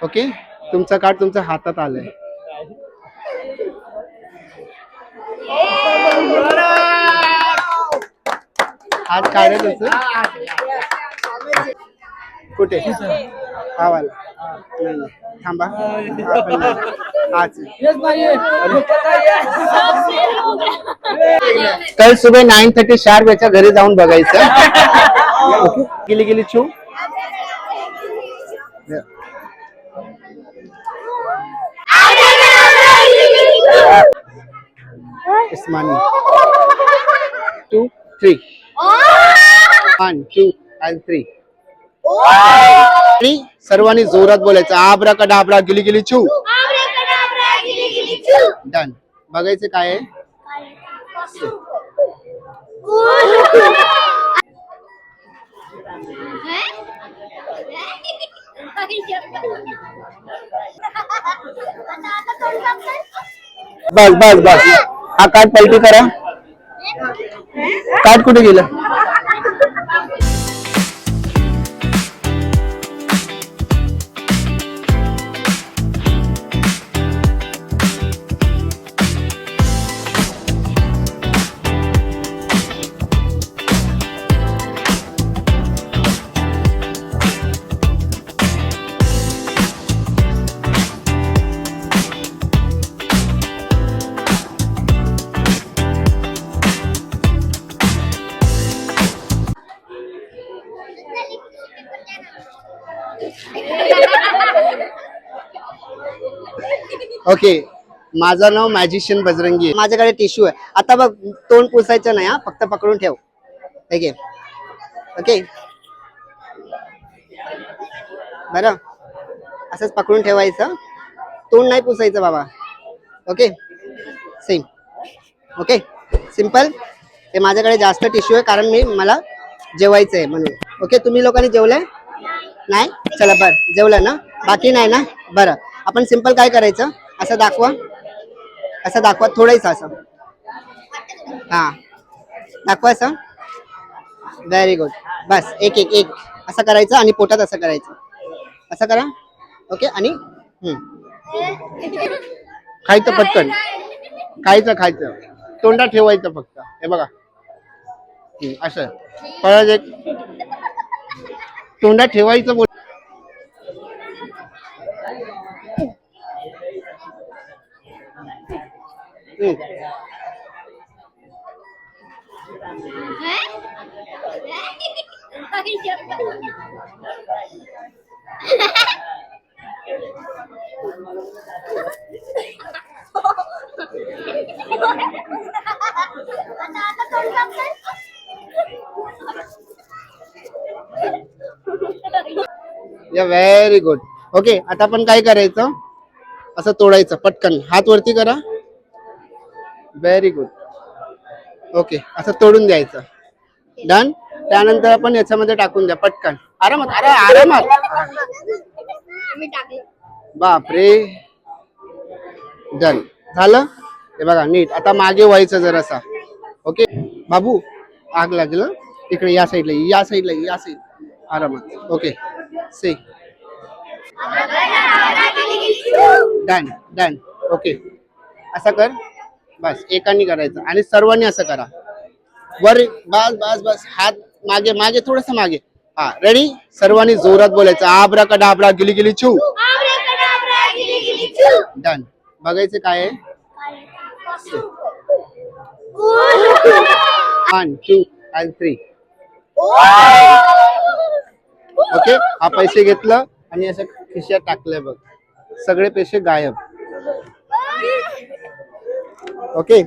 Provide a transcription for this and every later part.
Okay, तुमचा card तुमच्या हातात आलंय. हात काढेल कुठे हा वाला नाही थांबा कल सुबह 9:30 शार्प याच्या घरी जाऊन बघायचं. गिली गिली छू इस्मानी 2, 3 1, 2 and 3 आणि सर्वांनी जोरात बोलायचं आब्राकडाब्रा गिली गिली छू. डन. बघायचं काय आहे. बस बस बस हा कार्ड पलटी करा. कार्ड कुठे गेलं. ओके, माझं नाव मॅजिशियन बजरंगी आहे. माझ्याकडे टिश्यू आहे. आता बघ तोंड पुसायचं नाही हा, फक्त पकडून ठेव. ठीक आहे. ओके बरं, असंच पकडून ठेवायचं. तोंड नाही पुसायचं बाबा. Okay same. Okay simple. ते माझ्याकडे जास्त टिश्यू आहे कारण मला जेवायचं आहे म्हणून. ओके तुम्ही लोकांनी जेवलंय नाही. चला बरं जेवलं ना. बाकी नाही ना. बरं आपण सिंपल काय करायचं. असं दाखवा. असं दाखवा थोडंसं असं. हा दाखवा असं. Very good. बस एक एक एक असं करायचं आणि पोटात असं करायचं. असं करा. ओके आणि खायचं पटकन. खायचं तोंडात ठेवायचं फक्त. हे बघा असं परत एक तोंडात ठेवायचं. Very good. ओके आता आपण काय करायचं. असं तोडायचं पटकन. हात वरती करा. Very good. ओके असं तोडून द्यायचं. डन. त्यानंतर आपण याच्यामध्ये टाकून द्या पटकन. आरामात. अरे आरामात. बापरे. डन झालं. हे बघा नीट. आता मागे व्हायचं जरासा. ओके बाबू आग लागलं इकडे. या साईडला. आरामात. ओके से डन. ओके असं कर. बस एकाने करायचं आणि सर्वांनी असं करा. वर बस हात मागे थोडस मागे. हा रेडी. सर्वांनी जोरात बोलायचं आब्राकडाब्रा गिली गिली छू. डन. बघायचं काय आहे. 1, 2 and 3 ओके हा पैसे घेतलं आणि असं खिशात टाकलंय बघ. सगळे पैसे गायब. ओके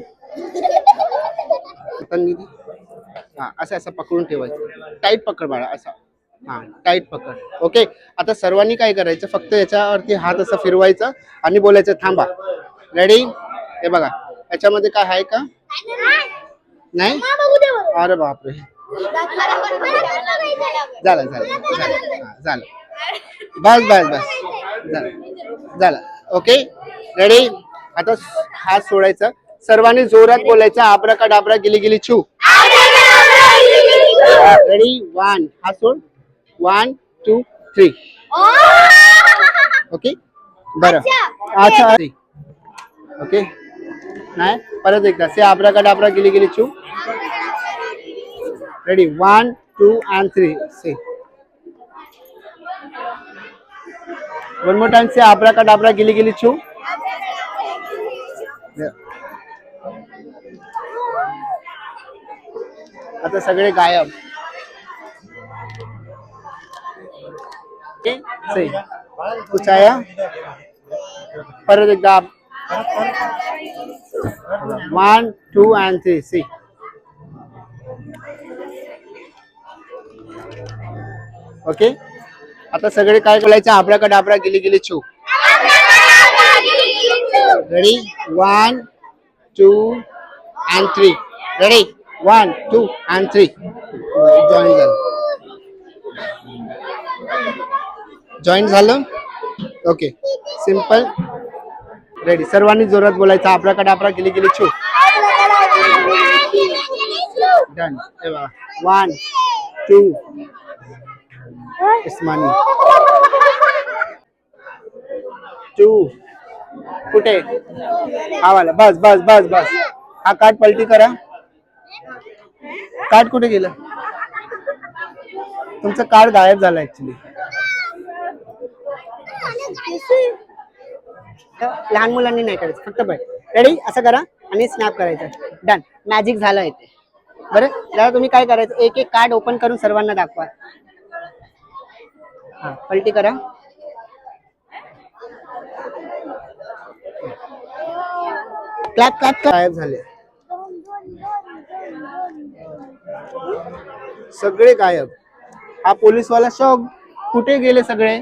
हा असं पकडून ठेवायचं. टाईट पकड बाळा. असं हा टाईट पकड. ओके आता सर्वांनी काय करायचं. फक्त याच्यावरती हात असं फिरवायचं आणि बोलायचं थांबा. रेडी. हे बघा याच्यामध्ये काय आहे का नाही. अरे बापरे. झालं बस झालं. Okay ready. आता हात सोडायचं. सर्वांनी जोरात बोलायचं आब्राकडाब्रा गिली गिली छू. रेडी. 1 हात सोड. 1, 2, 3 ओके बरं अच्छा ओके नाही परत एकदा से आब्राकाडाब्रा गिली गिली चू ready 1 2 and 3 say one more time say abracadabra गिली गिली चू आता सगळे गायब सही कुछ आया परत एकदा 1 2 and 3 सी ओके आता सगळे काय बोलायचं आब्राकाडाब्रा गिली गिली चू ready 1 2 and 3 ready 1 2 and 3 join झालं ओके सिंपल रेडी सर्वांनी जोरात बोलायचं आब्राकाडाब्रा गिली गिली चू डन 1 2 इस्मानी 2 कुठे हा वाला बस बस बस बस हा कार्ड पलटी करा कार्ड कुठे गेलं तुमचं कार्ड गायब झालं ऍक्च्युली लहान मुलांनी नाही करायचं फक्त बघ रेडी असं करा आणि स्नॅप करायचं डन मॅजिक झालं इथे बरं जरा तुम्ही काय करायचं एक एक कार्ड ओपन करून सर्वांना दाखवा हा पलटी करा क्लॅप क्लॅप गायब झाले सगळे गायब हा पोलीसवाला शॉक कुठे गेले सगळे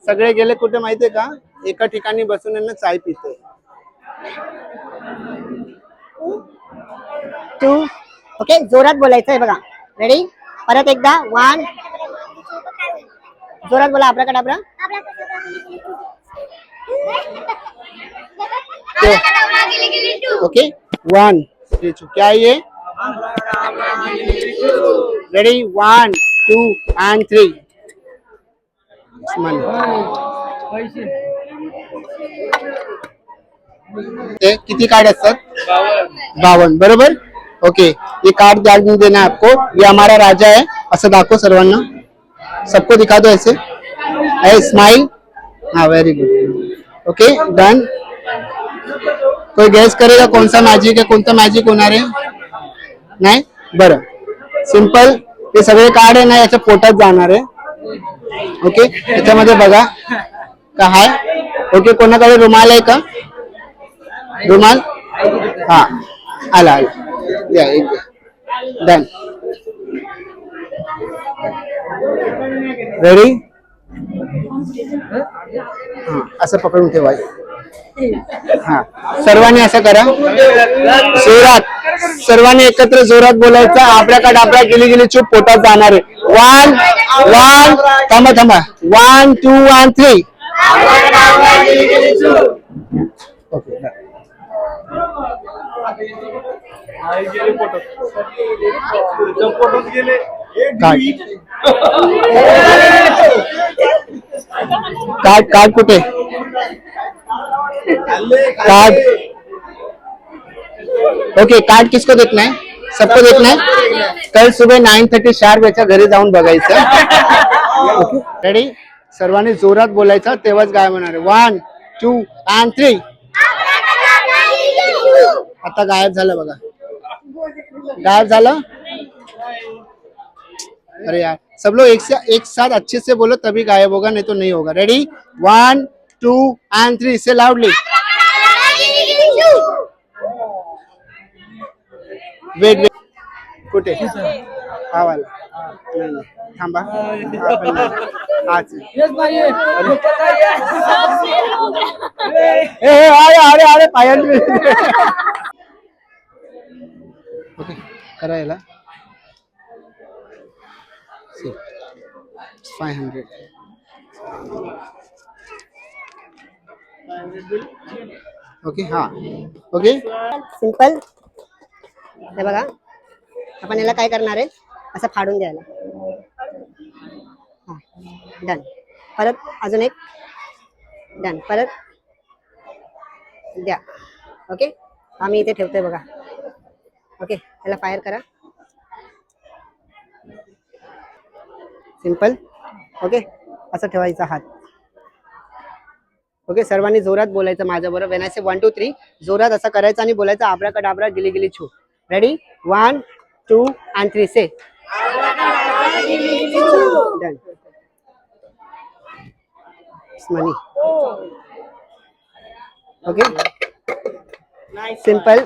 सगळे गेले कुठे माहितीये का एका ठिकाणी बसून यांना चाय पिते टू ओके जोरात बोलायचं आहे बघा रेडी परत एकदा 1 जोरात बोला आब्राकाडाब्रा ओके 1 क्या है ये रेडी 1 2 and 3 किती कार्ड असतात 52 बरोबर ओके ये कार्ड जान देना है आपको ये हमारा राजा है असं दाखव सर्वांना सबको दिखा दो ऐसे स्माइल हाँ वेरी गुड ओके डन कोई गैस करेगा कौन सा मॅजिक होणार आहे नाही बरं सिंपल हे सगळे कार्ड आहे ना याच्या पोटात जाणार आहे ओके त्याच्यामध्ये बघा का आहे ओके कोणाकडे रुमाल आहे का रुमाल हा आला या एक डन रेडी हा असं पकडून ठेवायचं हा सर्वांनी असं करा जोरात सर्वांनी एकत्र जोरात बोलायचं आब्राकाडाब्रा गिली गिली चूप पोटात जाणार आहे 1 1 थांबा थांबा 1 2 and 3 ओके कार्ड कुठे कार्ड ओके कार्ड किसको देखना है सबको देखना है कल सुबह 9:30 शार्प याच्या घरी जाऊन बघायचं ओके रेडी सर्वांनी जोरात बोलायचं तेव्हाच गायब होणार आहे 1 2 and 3 आता गायब झालं बघा गायब झालं अरे यार सब लोग एक साथ अच्छे से बोलो तभी गायब होगा नहीं तो नहीं होगा रेडी 1 2 and 3 से लाउडली वेट कुठे हा वाला थांबा अरे अरे पायल ओके करायला 500 ओके हा ओके सिंपल हे बघा आपण याला काय करणार आहे असं फाडून द्यायला हा डन परत अजून एक डन. परत द्या. ओके, आम्ही इथे ठेवतोय बघा. ओके, त्याला फायर करा. सिंपल. ओके, असं ठेवायचा हात. ओके, सर्वांनी जोरात बोलायचं माझ्याबरोबर. व्हेन आय से 1 2 3 जोरात असं करायचं आणि बोलायचं आब्राकडाब्रा गिली गिली छू. Ready? 1 2 and 3 say. Done. Money. Okay, simple.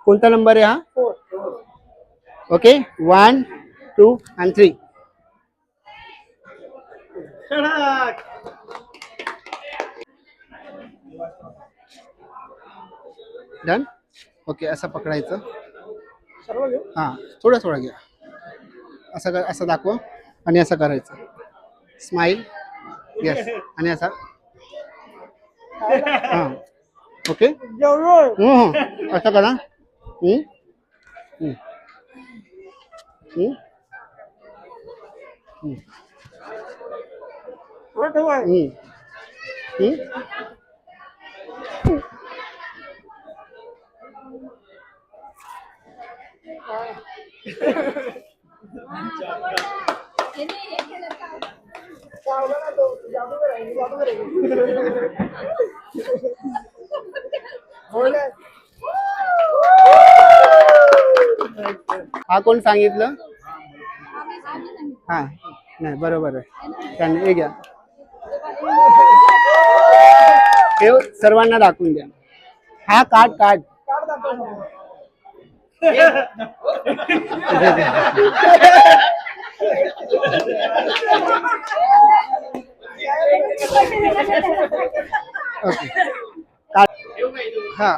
कोणता नंबर आहे हा? Okay, 1 2 and 3. डन. ओके, असं पकडायचं. हां, थोडं थोडं घ्या. असं दाखवा आणि असं करायचं. स्माइल. येस. आणि असा. हां, ओके. असं करा. हम्म. हम्म. हम्म. हम्म. हम्म. हम्म. हा कोण सांगितलं? हा, नाही बरोबर आहे. त्यांनी हे घ्या. हे सर्वांना दाखवून द्या. हा कार्ड. ओके, हा.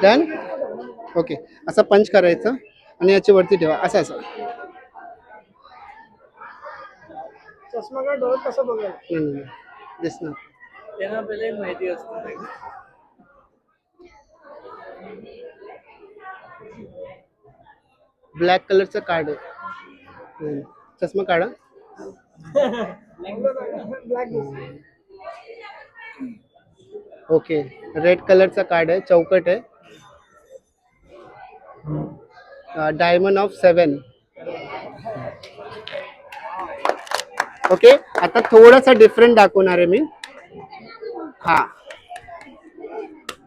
डन. ओके, असं पंच करायचं आणि याच्या वरती ठेवा. असं चष्मा काय डोळ्यात कसं बघायला दिसणार. त्यांना पहिले माहिती असते. ब्लॅक कलरचं कार्ड आहे. चष्मा काढा. ओके, रेड कलरचा कार्ड आहे. चौकट आहे. Diamond of 7. ओके, आता थोडासा डिफरंट दाखवणार आहे मी. हा,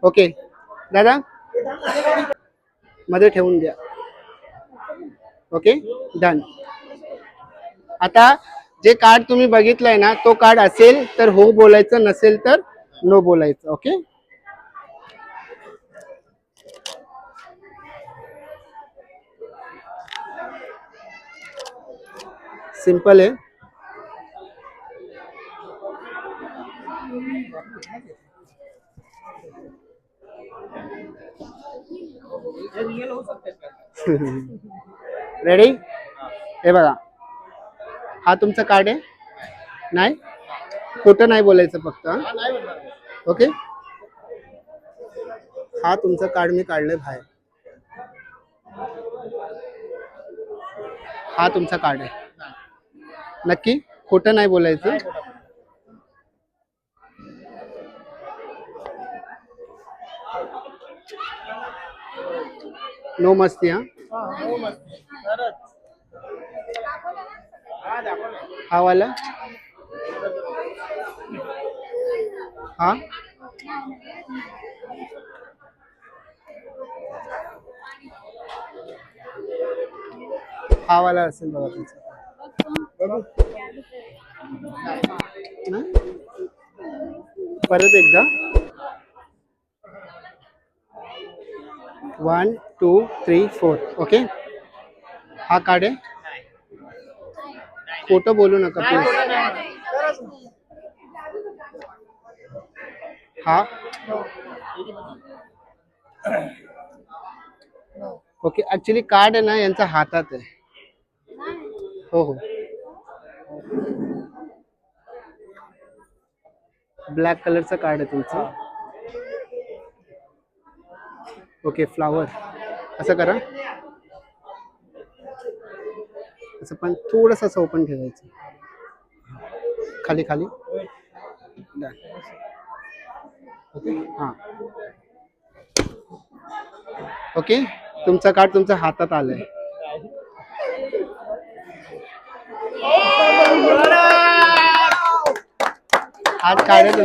ओके दादा, मध्ये ठेवून द्या. Okay, done. आता जे कार्ड तुम्ही बघितलंय ना, तो कार्ड असेल तर हो बोलायचं, नसेल तर नो बोलायचं. ओके, सिंपल आहे. रेडी? हे बघा, हा तुमचं कार्ड आहे. नाही, खोटं नाही बोलायचं फक्त. ओके, हा तुमचं कार्ड मी काढलंय बाहेर. हा तुमचा कार्ड आहे. नक्की खोटं नाही बोलायचं. नो मस्ती. हा वाला. हा, हा वाला असेल बघा तुमचा. परत एकदा. 1 2 3 4. ओके, हा कार्ड आहे. खोटं बोलू नका प्लीज. हा, ओके. ऍक्च्युली कार्ड आहे ना यांच्या हातात आहे. हो हो, ब्लॅक कलरचं कार्ड आहे तुमचं. Okay, flower. असं करा. असं पण थोडंसं असं ओपन ठेवायचं. खाली खाली ओके हां ओके तुमचं कार्ड तुमच्या हातात आलंय हात काढत